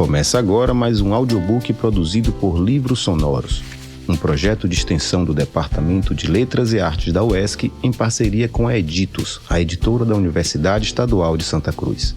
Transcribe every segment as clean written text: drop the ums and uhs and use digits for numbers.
Começa agora mais um audiobook produzido por Livros Sonoros, um projeto de extensão do Departamento de Letras e Artes da UESC em parceria com a Editus, a editora da Universidade Estadual de Santa Cruz.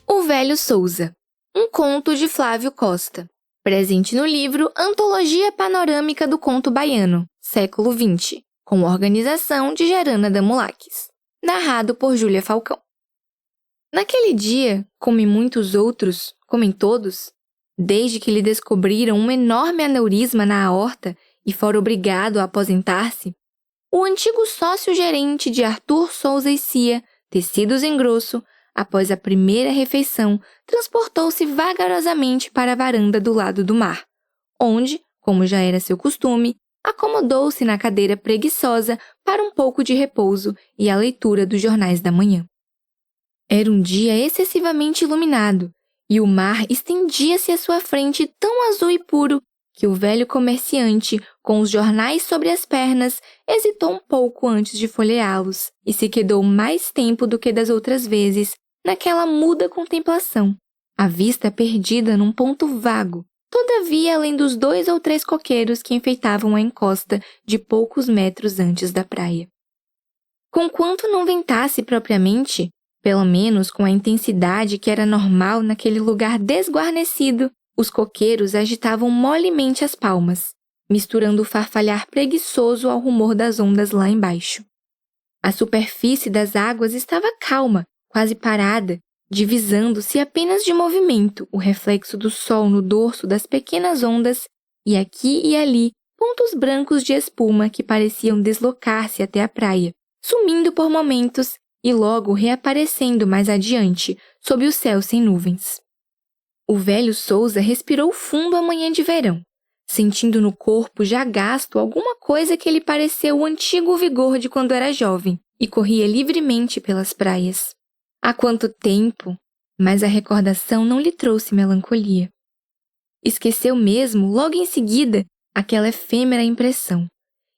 O Velho Souza, um conto de Flávio Costa, presente no livro Antologia Panorâmica do Conto Baiano, século XX, com organização de Gerana Damulakis, narrado por Júlia Falcão. Naquele dia, como em muitos outros, como em todos, desde que lhe descobriram um enorme aneurisma na aorta e fora obrigado a aposentar-se, o antigo sócio-gerente de Arthur Souza e Cia, Tecidos em Grosso, após a primeira refeição, transportou-se vagarosamente para a varanda do lado do mar, onde, como já era seu costume, acomodou-se na cadeira preguiçosa para um pouco de repouso e a leitura dos jornais da manhã. Era um dia excessivamente iluminado, e o mar estendia-se à sua frente tão azul e puro que o velho comerciante, com os jornais sobre as pernas, hesitou um pouco antes de folheá-los e se quedou mais tempo do que das outras vezes naquela muda contemplação, a vista perdida num ponto vago, todavia além dos 2 ou 3 coqueiros que enfeitavam a encosta de poucos metros antes da praia. Conquanto não ventasse propriamente, pelo menos com a intensidade que era normal naquele lugar desguarnecido, os coqueiros agitavam molemente as palmas, misturando o farfalhar preguiçoso ao rumor das ondas lá embaixo. A superfície das águas estava calma, quase parada, divisando-se apenas de movimento o reflexo do sol no dorso das pequenas ondas e aqui e ali pontos brancos de espuma que pareciam deslocar-se até a praia, sumindo por momentos e logo reaparecendo mais adiante, sob o céu sem nuvens. O velho Souza respirou fundo a manhã de verão, sentindo no corpo já gasto alguma coisa que lhe pareceu o antigo vigor de quando era jovem e corria livremente pelas praias. Há quanto tempo, mas a recordação não lhe trouxe melancolia. Esqueceu mesmo, logo em seguida, aquela efêmera impressão,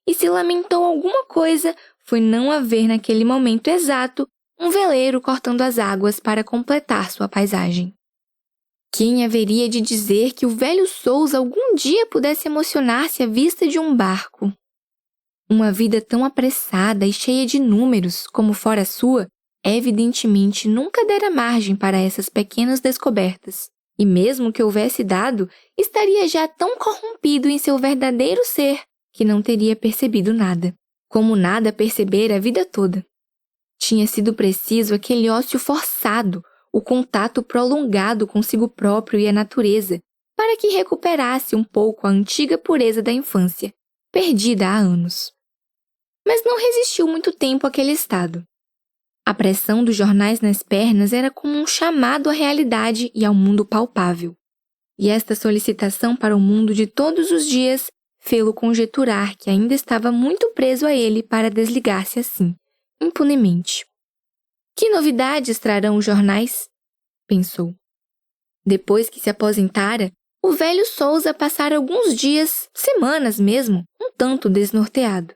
e se lamentou alguma coisa foi não haver naquele momento exato um veleiro cortando as águas para completar sua paisagem. Quem haveria de dizer que o velho Souza algum dia pudesse emocionar-se à vista de um barco? Uma vida tão apressada e cheia de números como fora sua, evidentemente nunca dera margem para essas pequenas descobertas, e mesmo que houvesse dado, estaria já tão corrompido em seu verdadeiro ser que não teria percebido nada, como nada percebera a vida toda. Tinha sido preciso aquele ócio forçado, o contato prolongado consigo próprio e a natureza, para que recuperasse um pouco a antiga pureza da infância, perdida há anos. Mas não resistiu muito tempo àquele estado. A pressão dos jornais nas pernas era como um chamado à realidade e ao mundo palpável. E esta solicitação para o mundo de todos os dias fê-lo conjeturar que ainda estava muito preso a ele para desligar-se assim, impunemente. Que novidades trarão os jornais? Pensou. Depois que se aposentara, o velho Souza passara alguns dias, semanas mesmo, um tanto desnorteado.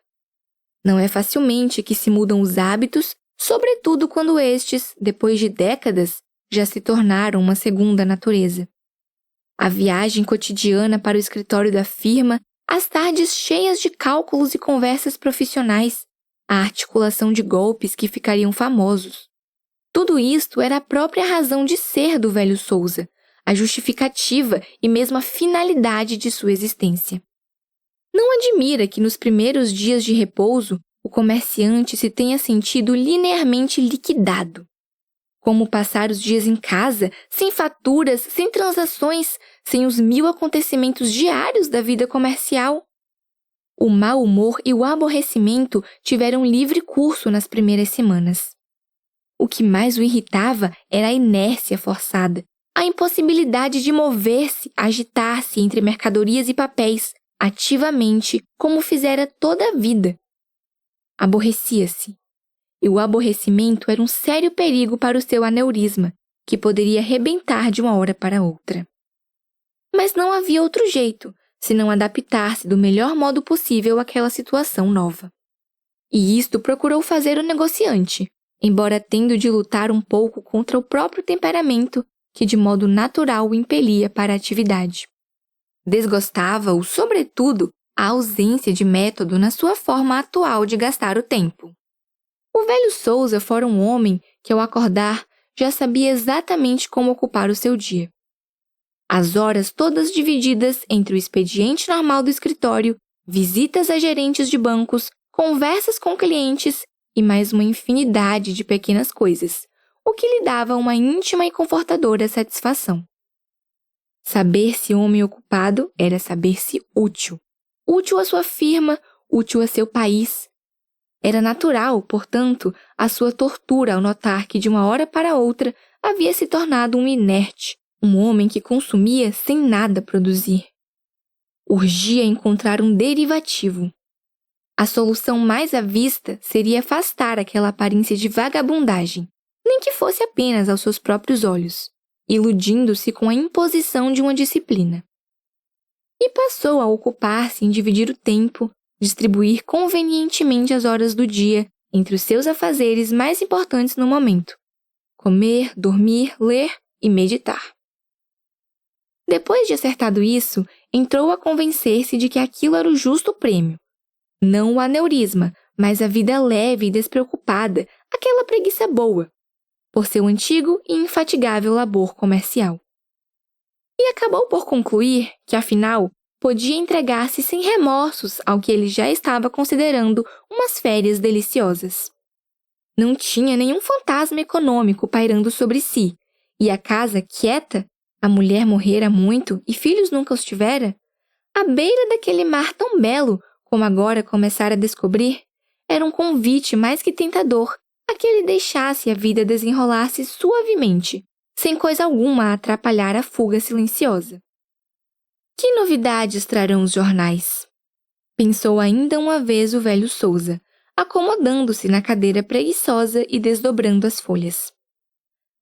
Não é facilmente que se mudam os hábitos, sobretudo quando estes, depois de décadas, já se tornaram uma segunda natureza. A viagem cotidiana para o escritório da firma, as tardes cheias de cálculos e conversas profissionais, a articulação de golpes que ficariam famosos. Tudo isto era a própria razão de ser do velho Souza, a justificativa e mesmo a finalidade de sua existência. Não admira que nos primeiros dias de repouso o comerciante se tenha sentido linearmente liquidado. Como passar os dias em casa, sem faturas, sem transações, sem os 1000 acontecimentos diários da vida comercial? O mau humor e o aborrecimento tiveram livre curso nas primeiras semanas. O que mais o irritava era a inércia forçada, a impossibilidade de mover-se, agitar-se entre mercadorias e papéis, ativamente, como fizera toda a vida. Aborrecia-se. E o aborrecimento era um sério perigo para o seu aneurisma, que poderia rebentar de uma hora para outra. Mas não havia outro jeito, senão adaptar-se do melhor modo possível àquela situação nova. E isto procurou fazer o negociante, embora tendo de lutar um pouco contra o próprio temperamento que de modo natural o impelia para a atividade. Desgostava-o, sobretudo, a ausência de método na sua forma atual de gastar o tempo. O velho Sousa fora um homem que, ao acordar, já sabia exatamente como ocupar o seu dia. As horas todas divididas entre o expediente normal do escritório, visitas a gerentes de bancos, conversas com clientes e mais uma infinidade de pequenas coisas, o que lhe dava uma íntima e confortadora satisfação. Saber-se homem ocupado era saber-se útil. Útil à sua firma, útil a seu país. Era natural, portanto, a sua tortura ao notar que de uma hora para outra havia se tornado um inerte, um homem que consumia sem nada produzir. Urgia encontrar um derivativo. A solução mais à vista seria afastar aquela aparência de vagabundagem, nem que fosse apenas aos seus próprios olhos, iludindo-se com a imposição de uma disciplina. E passou a ocupar-se em dividir o tempo, distribuir convenientemente as horas do dia entre os seus afazeres mais importantes no momento: comer, dormir, ler e meditar. Depois de acertado isso, entrou a convencer-se de que aquilo era o justo prêmio. Não o aneurisma, mas a vida leve e despreocupada, aquela preguiça boa, por seu antigo e infatigável labor comercial. E acabou por concluir que, afinal, podia entregar-se sem remorsos ao que ele já estava considerando umas férias deliciosas. Não tinha nenhum fantasma econômico pairando sobre si, e a casa quieta, a mulher morrera muito e filhos nunca os tivera, à beira daquele mar tão belo, como agora começara a descobrir, era um convite mais que tentador a que ele deixasse a vida desenrolar-se suavemente, sem coisa alguma a atrapalhar a fuga silenciosa. Que novidades trarão os jornais? Pensou ainda uma vez o velho Sousa, acomodando-se na cadeira preguiçosa e desdobrando as folhas.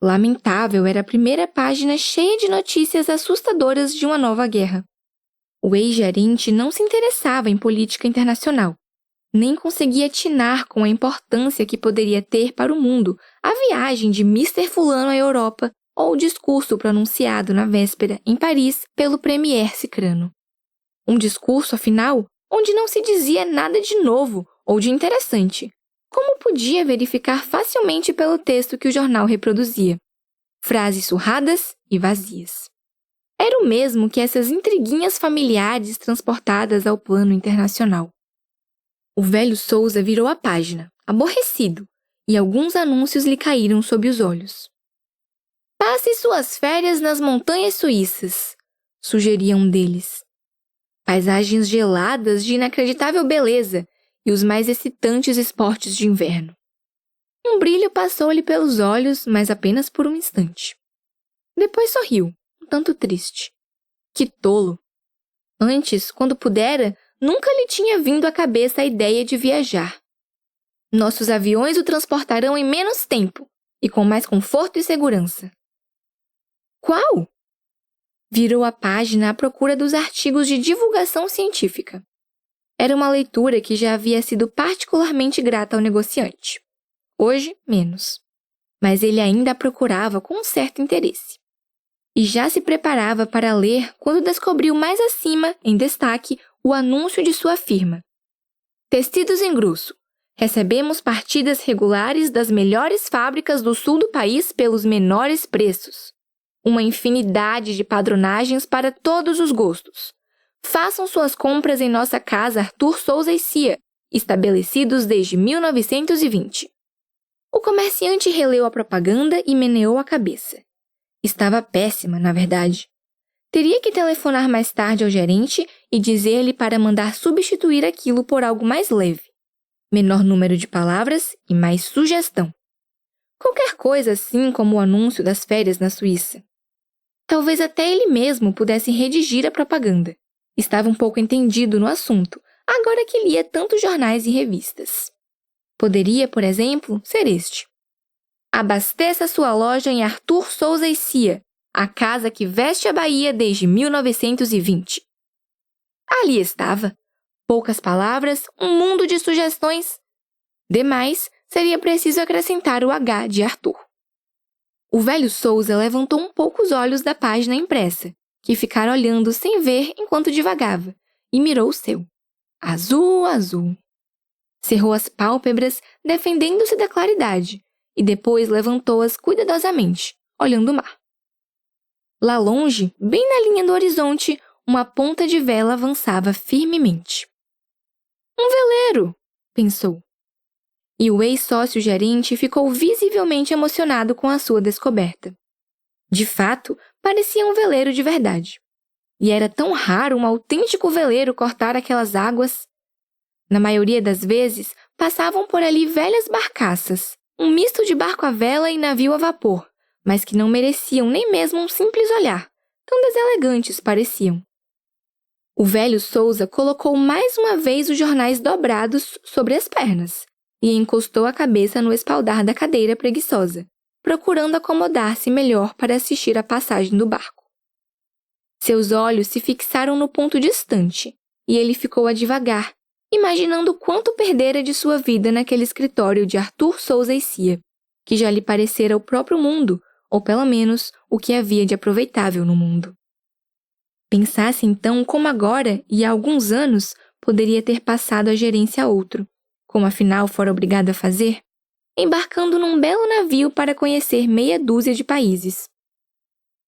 Lamentável era a primeira página cheia de notícias assustadoras de uma nova guerra. O ex-gerente não se interessava em política internacional, nem conseguia atinar com a importância que poderia ter para o mundo a viagem de Mr. Fulano à Europa ou o discurso pronunciado na véspera em Paris pelo premier Cicrano. Um discurso, afinal, onde não se dizia nada de novo ou de interessante, como podia verificar facilmente pelo texto que o jornal reproduzia. Frases surradas e vazias. Era o mesmo que essas intriguinhas familiares transportadas ao plano internacional. O velho Sousa virou a página, aborrecido, e alguns anúncios lhe caíram sob os olhos. Passe suas férias nas montanhas suíças, sugeria um deles. Paisagens geladas de inacreditável beleza e os mais excitantes esportes de inverno. Um brilho passou-lhe pelos olhos, mas apenas por um instante. Depois sorriu, um tanto triste. Que tolo! Antes, quando pudera, nunca lhe tinha vindo à cabeça a ideia de viajar. Nossos aviões o transportarão em menos tempo e com mais conforto e segurança. Qual? Virou a página à procura dos artigos de divulgação científica. Era uma leitura que já havia sido particularmente grata ao negociante. Hoje, menos. Mas ele ainda a procurava com um certo interesse. E já se preparava para ler quando descobriu mais acima, em destaque, o anúncio de sua firma. Tecidos em grosso. Recebemos partidas regulares das melhores fábricas do sul do país pelos menores preços. Uma infinidade de padronagens para todos os gostos. Façam suas compras em nossa casa Arthur Sousa e Cia, estabelecidos desde 1920. O comerciante releu a propaganda e meneou a cabeça. Estava péssima, na verdade. Teria que telefonar mais tarde ao gerente e dizer-lhe para mandar substituir aquilo por algo mais leve. Menor número de palavras e mais sugestão. Qualquer coisa assim como o anúncio das férias na Suíça. Talvez até ele mesmo pudesse redigir a propaganda. Estava um pouco entendido no assunto, agora que lia tantos jornais e revistas. Poderia, por exemplo, ser este. Abasteça sua loja em Arthur Sousa e Cia, a casa que veste a Bahia desde 1920. Ali estava. Poucas palavras, um mundo de sugestões. Demais, seria preciso acrescentar o H de Arthur. O velho Souza levantou um pouco os olhos da página impressa, que ficara olhando sem ver enquanto divagava, e mirou o seu. Azul, azul. Cerrou as pálpebras, defendendo-se da claridade, e depois levantou-as cuidadosamente, olhando o mar. Lá longe, bem na linha do horizonte, uma ponta de vela avançava firmemente. Um veleiro, pensou. E o ex-sócio-gerente ficou visivelmente emocionado com a sua descoberta. De fato, parecia um veleiro de verdade. E era tão raro um autêntico veleiro cortar aquelas águas. Na maioria das vezes, passavam por ali velhas barcaças, um misto de barco à vela e navio a vapor, mas que não mereciam nem mesmo um simples olhar, tão deselegantes pareciam. O velho Souza colocou mais uma vez os jornais dobrados sobre as pernas e encostou a cabeça no espaldar da cadeira preguiçosa, procurando acomodar-se melhor para assistir à passagem do barco. Seus olhos se fixaram no ponto distante, e ele ficou a divagar, imaginando quanto perdera de sua vida naquele escritório de Arthur Souza e Cia, que já lhe parecera o próprio mundo, ou pelo menos o que havia de aproveitável no mundo. Pensasse então como agora, e há alguns anos, poderia ter passado a gerência a outro, como afinal fora obrigado a fazer, embarcando num belo navio para conhecer meia dúzia de países.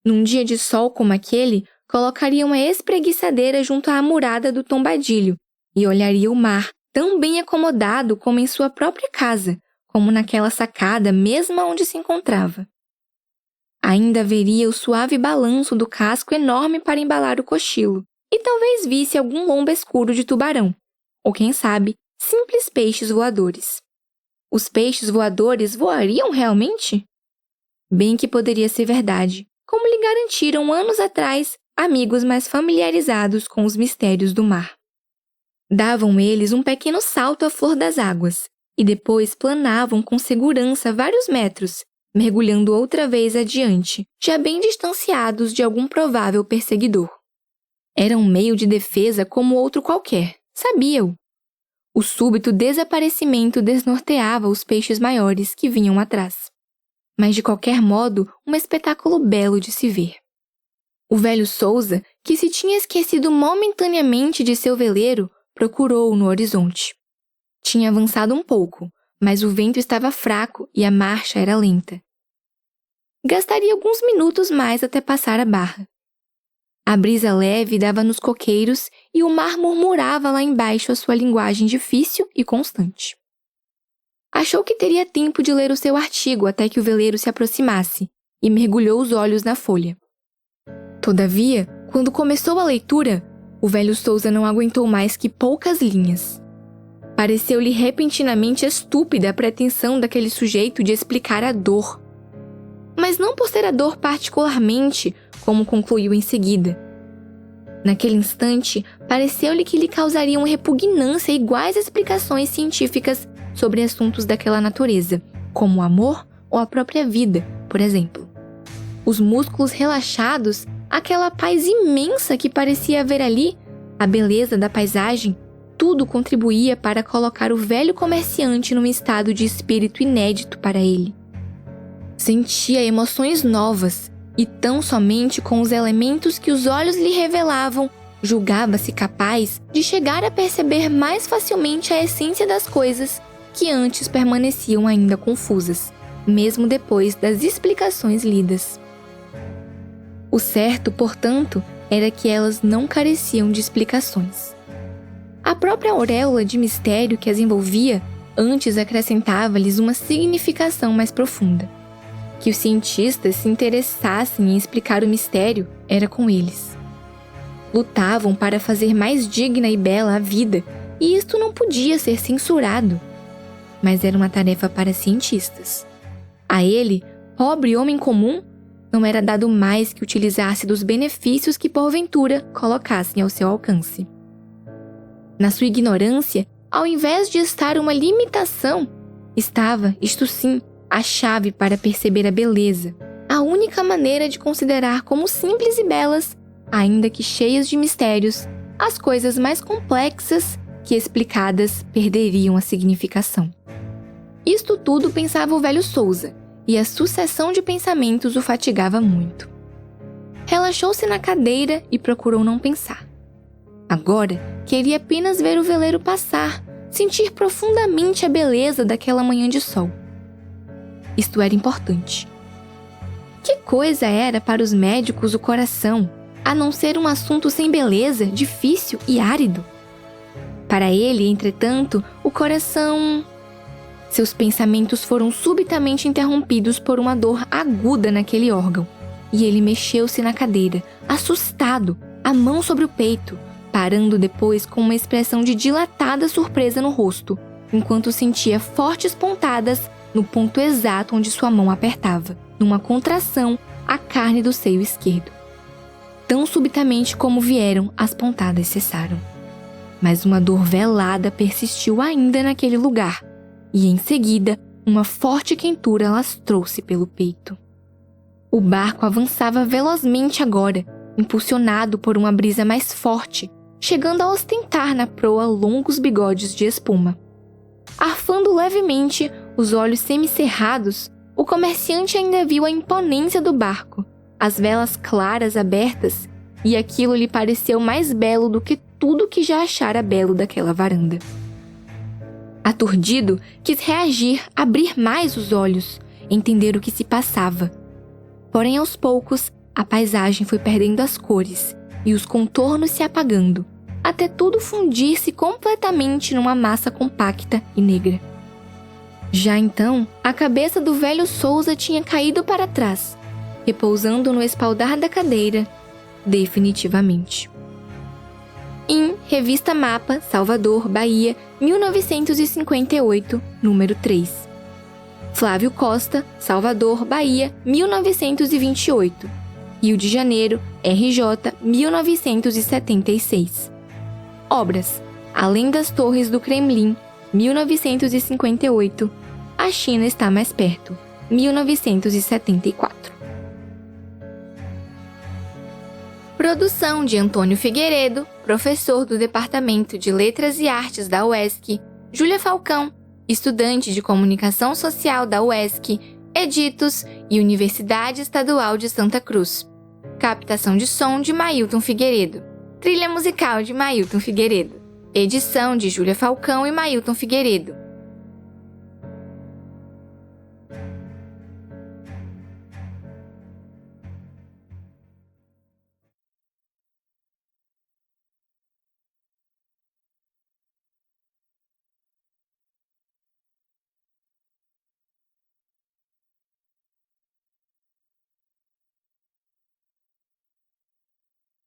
Num dia de sol como aquele, colocaria uma espreguiçadeira junto à amurada do Tombadilho e olharia o mar, tão bem acomodado como em sua própria casa, como naquela sacada mesma onde se encontrava. Ainda veria o suave balanço do casco enorme para embalar o cochilo, e talvez visse algum lombo escuro de tubarão, ou quem sabe, simples peixes voadores. Os peixes voadores voariam realmente? Bem que poderia ser verdade, como lhe garantiram anos atrás amigos mais familiarizados com os mistérios do mar. Davam eles um pequeno salto à flor das águas, e depois planavam com segurança vários metros, mergulhando outra vez adiante, já bem distanciados de algum provável perseguidor. Era um meio de defesa como outro qualquer, sabia-o. O súbito desaparecimento desnorteava os peixes maiores que vinham atrás. Mas, de qualquer modo, um espetáculo belo de se ver. O velho Souza, que se tinha esquecido momentaneamente de seu veleiro, procurou-o no horizonte. Tinha avançado um pouco, mas o vento estava fraco e a marcha era lenta. Gastaria alguns minutos mais até passar a barra. A brisa leve dava nos coqueiros e o mar murmurava lá embaixo a sua linguagem difícil e constante. Achou que teria tempo de ler o seu artigo até que o veleiro se aproximasse e mergulhou os olhos na folha. Todavia, quando começou a leitura, o velho Souza não aguentou mais que poucas linhas. Pareceu-lhe repentinamente estúpida a pretensão daquele sujeito de explicar a dor. Mas não por ser a dor particularmente, como concluiu em seguida. Naquele instante, pareceu-lhe que lhe causariam repugnância iguais explicações científicas sobre assuntos daquela natureza, como o amor ou a própria vida, por exemplo. Os músculos relaxados, aquela paz imensa que parecia haver ali, a beleza da paisagem, tudo contribuía para colocar o velho comerciante num estado de espírito inédito para ele. Sentia emoções novas e tão somente com os elementos que os olhos lhe revelavam, julgava-se capaz de chegar a perceber mais facilmente a essência das coisas que antes permaneciam ainda confusas, mesmo depois das explicações lidas. O certo, portanto, era que elas não careciam de explicações. A própria auréola de mistério que as envolvia antes acrescentava-lhes uma significação mais profunda. Que os cientistas se interessassem em explicar o mistério era com eles. Lutavam para fazer mais digna e bela a vida, e isto não podia ser censurado. Mas era uma tarefa para cientistas. A ele, pobre homem comum, não era dado mais que utilizar-se dos benefícios que porventura colocassem ao seu alcance. Na sua ignorância, ao invés de estar uma limitação, estava, isto sim, a chave para perceber a beleza, a única maneira de considerar como simples e belas, ainda que cheias de mistérios, as coisas mais complexas que explicadas perderiam a significação. Isto tudo pensava o velho Souza, e a sucessão de pensamentos o fatigava muito. Relaxou-se na cadeira e procurou não pensar. Agora, queria apenas ver o veleiro passar, sentir profundamente a beleza daquela manhã de sol. Isto era importante. Que coisa era para os médicos o coração, a não ser um assunto sem beleza, difícil e árido? Para ele, entretanto, o coração... Seus pensamentos foram subitamente interrompidos por uma dor aguda naquele órgão, e ele mexeu-se na cadeira, assustado, a mão sobre o peito, parando depois com uma expressão de dilatada surpresa no rosto, enquanto sentia fortes pontadas no ponto exato onde sua mão apertava, numa contração, a carne do seio esquerdo. Tão subitamente como vieram, as pontadas cessaram. Mas uma dor velada persistiu ainda naquele lugar, e em seguida, uma forte quentura lastrou-se pelo peito. O barco avançava velozmente agora, impulsionado por uma brisa mais forte, chegando a ostentar na proa longos bigodes de espuma. Arfando levemente, os olhos semicerrados, o comerciante ainda viu a imponência do barco, as velas claras abertas, e aquilo lhe pareceu mais belo do que tudo que já achara belo daquela varanda. Aturdido, quis reagir, abrir mais os olhos, entender o que se passava. Porém, aos poucos, a paisagem foi perdendo as cores e os contornos se apagando, até tudo fundir-se completamente numa massa compacta e negra. Já então, a cabeça do velho Souza tinha caído para trás, repousando no espaldar da cadeira, definitivamente. Em Revista Mapa, Salvador, Bahia, 1958, número 3. Flávio Costa, Salvador, Bahia, 1928. Rio de Janeiro, RJ, 1976. Obras: Além das Torres do Kremlin, 1958. A China está mais perto, 1974. Produção de Antônio Figueiredo, professor do Departamento de Letras e Artes da UESC, Júlia Falcão, estudante de Comunicação Social da UESC, Editos e Universidade Estadual de Santa Cruz. Captação de som de Mailton Figueiredo. Trilha musical de Mailton Figueiredo. Edição de Júlia Falcão e Mailton Figueiredo.